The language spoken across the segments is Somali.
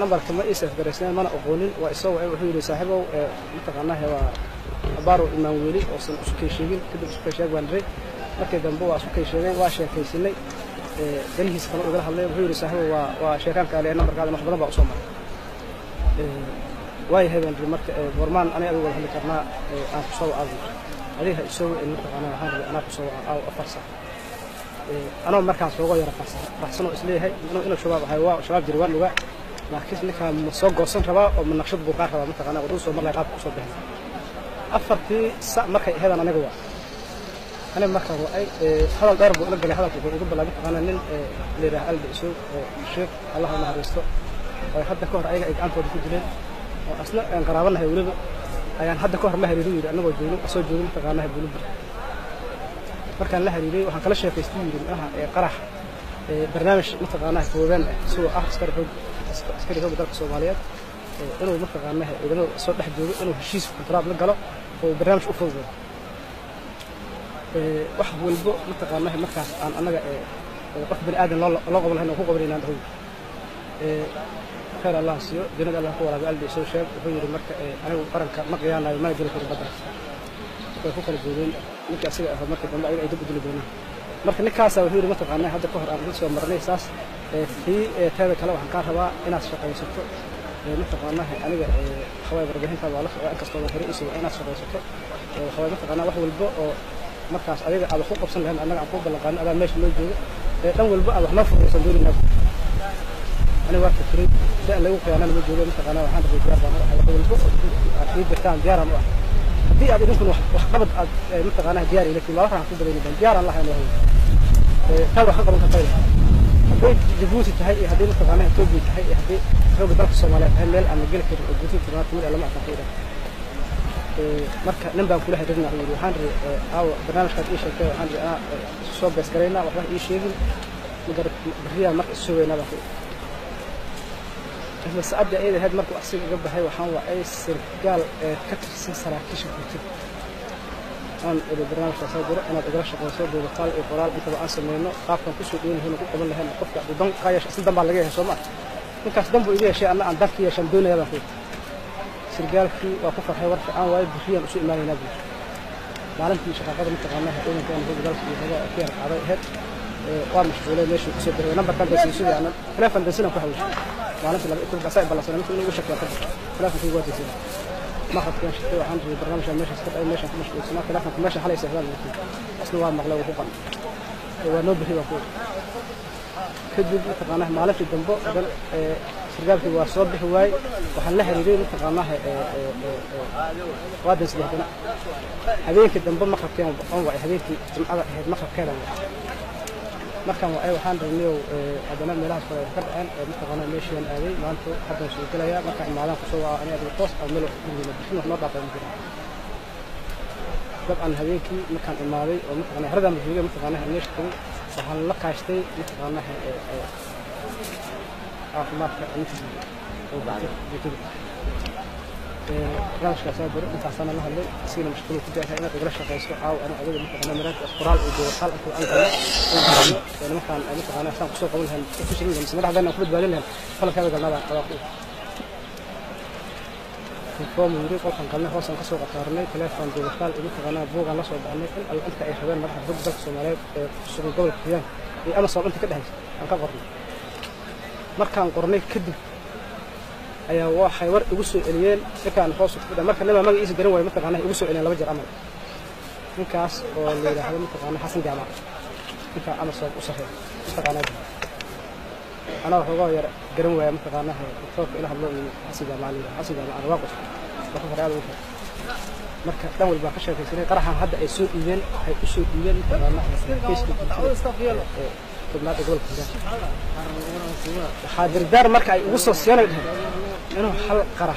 نمبر كما إيسف درسنا ما أقولين وإسوا وحيد صاحبه متقناه هو عبارة المويلي أصلا سكيشين كده سكيشين وانري مركز جنبه سكيشين واشياء كيسيني دنيه سكان وقال الله وحيد صاحبه وشيكان كالي نمبر هذا محبنا بأصلا واي هذا المركز برمان أنا أقول هذا كنا أنا كسوا عظيم عليها يسوي المتقناه هذا أنا كسوا أو أفرصة أنا مركز فوق يا رحسن إسليه هاي إنه شباب هاي شباب جروان لواء لكن نك مسوق قصن ربا ومن نقشط بقار ربا مثلا أنا ودوس ومرة قاب قصد بهنا أفرتي سا مركز هذا أنا جوا أنا مركز وأي هذا الدرب ولا جل هذا يقول بالله مثلا نن اللي راح قلب سوق الشيخ الله ما هرسته وحتى كهر أي أنت ودي تجلين أصلا قرابنا هيولد يعني حتى كهر الله يريد أنا بقوله أصلا جلين مثلا أنا هيقوله markaan la xiriiray waxaan kala sheekaystay qarax barnaamij mataqaanaa kooban soo askari dalka Soomaaliyeed inuu mataqaanaa idinoo soo dhex joogo inuu heshiis kontraad la galo oo barnaamij u fududeeyo wax walba mataqaanaa markaas aan anaga qof bani aadan loo qaban lahayn oo ku qabanayna dhaw خير الله سيو جنود الله ku walaal qalbi soo sheeg wuxuu yiri marka anigu qaranka ma qiyaanayo ma jiro badda way ku kala joogeen ninka asiga ah marka dambe ay dib u dilay marka ninkaas wuxuu yiri mataqaanaa hadda ka hor aan soo marnay saas taada kale waxaan ka rabaa inaad shaqaysato mataqaanaa aniga xaway warbaahinta waa la socon kastoo hore isoo inaad shaqaysato xaway mataqaanaa wax walba oo markaas adiga aad ku qabsan lahayn anaga aan ku balqaan adaa meesha loo joogo dhan walba aad wax ma fursan doonina أنا واقف في ده اللي هو أنا اللي موجود مثلا أنا وحنا في الجار أنا أقول لكم أكيد كان جار الله دي أبي ممكن وقبض مثلا أنا جاري لكن ما راح أقول بيني جار الله يعني هو هذا حق الله تعالى هذي جبوتي تهيئ هذي مثلا أنا توبي تهيئ هذي هو بدرك الصوماليات هل أنا قلت جبوتي تبغى تقول أنا ما أعتقد مركز نبدأ كلها تجمع وحنا أو برنامج كان إيش كده وحنا صوب بس كرينا وحنا إيش يجي مجرد بريا مركز سوي نبغى بس أبدأ إيه هاد مركو أحسن جنب هاي وحنا أي سرقال كتر سراكيش كتير أنا البرنامج تصور أنا أقدر أشتغل صور بقال القرآن أنت بأنسى منه قابل كل شيء هنا قبل هنا قفك بدون قايش أصلا دم على جهة سماء من كاس دم بيجي شيء أنا عندك يا شمدون يا بخير سرقال في وقفك هاي ورث أنا وايد بخير شيء ما ينبغي معلم في شغال قدم تقناه هنا كان هو جالس في هذا كير على هاد ومشغولة ليش وكسر نمبر كان بس يسوي أنا خلاف عندنا كحول معلش لما أكتب بسائل بالله سلامة إنه وشك يا خد خلاف في وقت يصير ما خد كان شيء عندي برنامج المشي سكت أي مشي مش اسمه خلاف في مشي حلا يستهبل أصله هو مغلوب وفوق هو نوب هي وفوق كذب تقناه معلش الجنبه قال سرقال في وصوب هواي وحنا هريري تقناه وادن سليحنا هذيك الجنبه ما خد كان أنواع هذيك ما خد كان markaan waa ay waxaan rabnay adana meelaha soo ka dhaceen mataqaana meeshan aaday maanta hadda soo galaya marka imaadan ku soo aan aad toos oo meel wax ma dhaafay dabcan habeenkii markaan imaaday oo mataqaana haradan joogay mataqaana meesha waxaan la kaashtay mataqaana caafimaadka inta oo bacda برنامج كاسابر أنت عشان الله اللي سينا مشكلة كده هنا تقدر شقيسو أو أنا أقول مثلا مرات أسرار ودوخال أنت يعني مثلا أنا عشان قصور قولها كل شيء بس مرة عندنا كل بالله خلاص هذا قلنا على طول الفوم يريد قلنا قلنا خلاص نقصوا قطارنا تلفون دوخال مثلا بوق الله صوب عنك أنت أي خبر مرة ضد ذلك سومالي سوق قبل القيام أنا صار أنت كده هيك أنا كبرني مركان قرني كده ayaa waxay war ugu soo eliyeen ninkaan hoos u fadhiya marka laba magaciisa garan way mataqaana ugu soo eliyeen laba jeer amal ninkaas oo la yiraahdo mataqaana xasan jaamac ninka ama soo u saxay mataqaana ana waxoogaa yar garan way mataqaana doctorka ilaah loo yimid xasan jaamac arwaaq waxa faraad u marka dhan walba ka sheekaysanay qaraxan hadda ay soo dhiibeen ay u soo dhiibeen mataqaana keeska تبلاد أقول كذا حاضر دار مركع وصل سيارة إنه حل قرح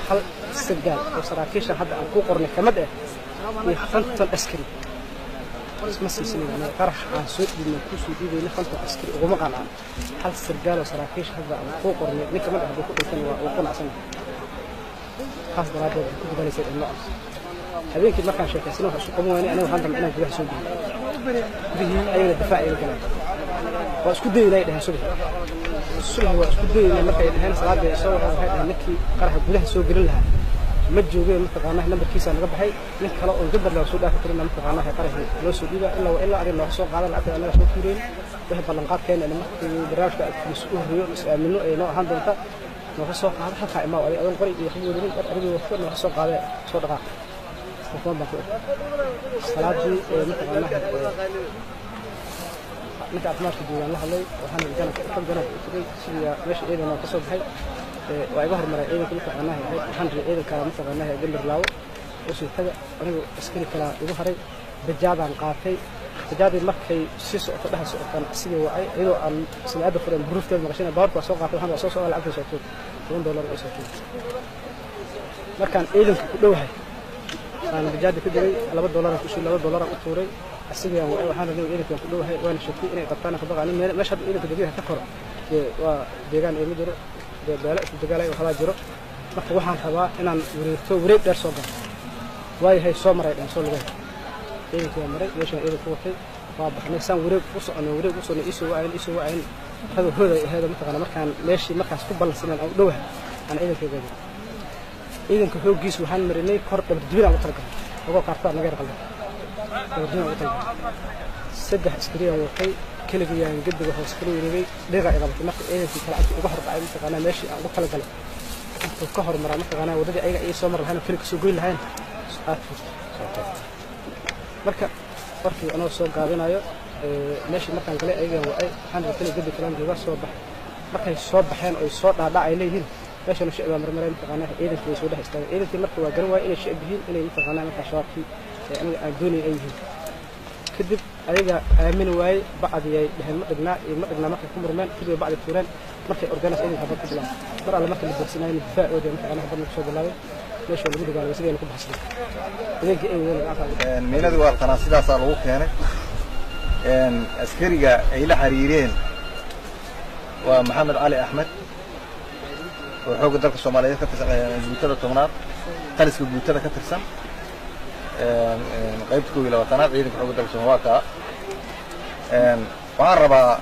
حل استبدال وصراكيش حد أنكو قرن كمدة يخلط الأسكري اسمه سلسلة أنا قرح عن سوق من كوسو دي نخلط الأسكري وما قال عن حل استبدال وصراكيش حد أنكو قرن كمدة بيكون كان وقنا عشان خاص درجة كل ده يصير النقص هذيك المكان شيء كسنوه سقموا أنا وهذا أنا في حسوب به أي الدفاع إلى الكلام وأسكت دي لا يده سبب الصلح واسكدوا marka ay dhahaan salaada soo waxay dhahaan ninkii qaraxa gudaha soo gelin lahaa ma joogeen mataqaanaa nambarkiisa naga baxay nin kale oo gabar la soo dhaafay karina mataqaanaa qaraxa loo soo dhiibay ilaa arin loo soo qaadan lacagta anaga soo fiireen wax ballan qaadkeena in markii barnaamijka mas'uul riyo is-aamino ay noo ahaan doonta noo soo qaado halka imaa ay adan qori iyo xubin ariga wax noo soo qaaday soo dhaqaaq qofka baa ku salaadii mataqaanaa ninka afmaarka joogan la hadlay waxaan janaka ka tagay sida meesha eedana ka soo baxay waa iga hormaray eedanka mataqaanaa waxaan ri eedanka mataqaanaa gambar laawo oo soo taga anigu askari kala ugu haray bajaadaan qaatay bajaadii markay si socdo dhaha socdaan sidii waa iyadoo aan salaada furan buruufteed maqashina baarka soo qaatay waxaan soo soo lacag soo tuur $1 oo soo tuur markaan eedanka ku dhowahay aan bajaadii ku diray $2 ku soo $2 u tuuray asiga waxaan rabay eedanka ku dhowahay waan shaqay inay qabtaan ka baqaan meesha eedanka deegaanka ka koro waa deegaan ay mid jiro beela isku dagaalay waxa jiro marka waxaan rabaa inaan wareeg dheer soo galo way hay soo maray dhan soo lugay eedanka maray meesha eedanka waxay waa baxnay san wareeg u soconay isoo waayn hada hooday mataqaana markaan meeshii markaas ku balansanaan oo dhowahay aan eedanka gaadhay eedanka hoogiis waxaan marinay kor dabdibina u targal oo qaarta naga qaldan dabdibina u targal saddex askari waxay كلجيان جد وحوس كليري دقة إذا بتمرق إيه في كلام وجهر بعيد مثلا ماشي أو كلا جل الكهر مرة مثلا ودي أي سمر هنا فيك سوقي لهين مركب أنا وصل قاعدين أيوة ماشي مثلا قال أي وأي حنا كل جد كلام جوا صباح مركب الصباح حين أو الصوت على عليهن ماشي أنا شيء مرة مثلا إيه في سوده استوى إيه في مركب وجروا إيه شيء بهين إيه مثلا مثلا شاف في يعني الدنيا أيه كذب أيها من واي بعد يهم مدنا مركب كمرمان كذب بعد الفوران مركب أورجانيس إيه هذا كله مرة على مركب البرسناين الفاء ودي مركب أنا هذا نقصد الله ليش ولا بدي قال بس جاي نكون بحسب إذا إيه من هذا القناة سيدا صاروخ يعني عسكري إلى حريرين ومحمد علي أحمد وحوق الدرك الصومالية كتر جبتة التمنار خلص جبتة كتر سم qaybta إلى وطنات ciidanka xoogga dalka Soomaaliya waxaan rabaa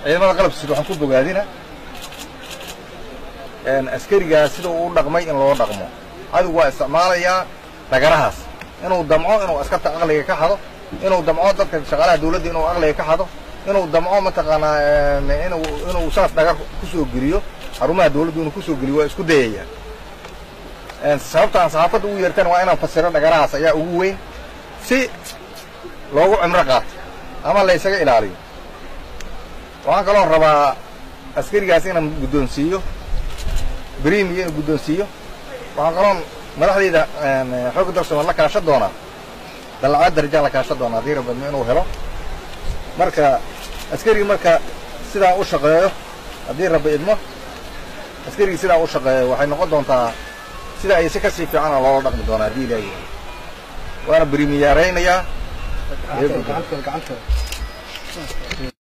ciidamada qalabka sida waxaan ku bogaadina askariga sida uu dhaqmay in loo dhaqmo adigu waa isticmaalaya dagarahaas inuu damco inuu askarta aqliga ka xado inuu damco dadka shaqaalaha dawladda inuu aqliga ka xado inuu damco mataqaanaa inuu saas dagar ku soo geliyo xarumaha dawladda inuu ku soo geliyo waa isku dayaya sababta saxaafadda ugu yeertaan waa inaan fasiro dhagarahaas ayaa ugu weyn si loogu cimro qaato ama la isaga ilaaliyo waxaan kaloo rabaa askarigaas inaan guddoonsiiyo بريمي إنه بدون سيو وعقلون ملاحظة حق درسوا الله كاشد دونا دلعات رجال كاشد دونا دير بدنا هلا مركا أسكري مركا سيدا أوشقة دير رب إدمه أسكري سيدا أوشقة وحين نقد دونتا سيدا أي سكسي في عنا الله رقم دونا دي لي وأنا بريمي يا رينا يا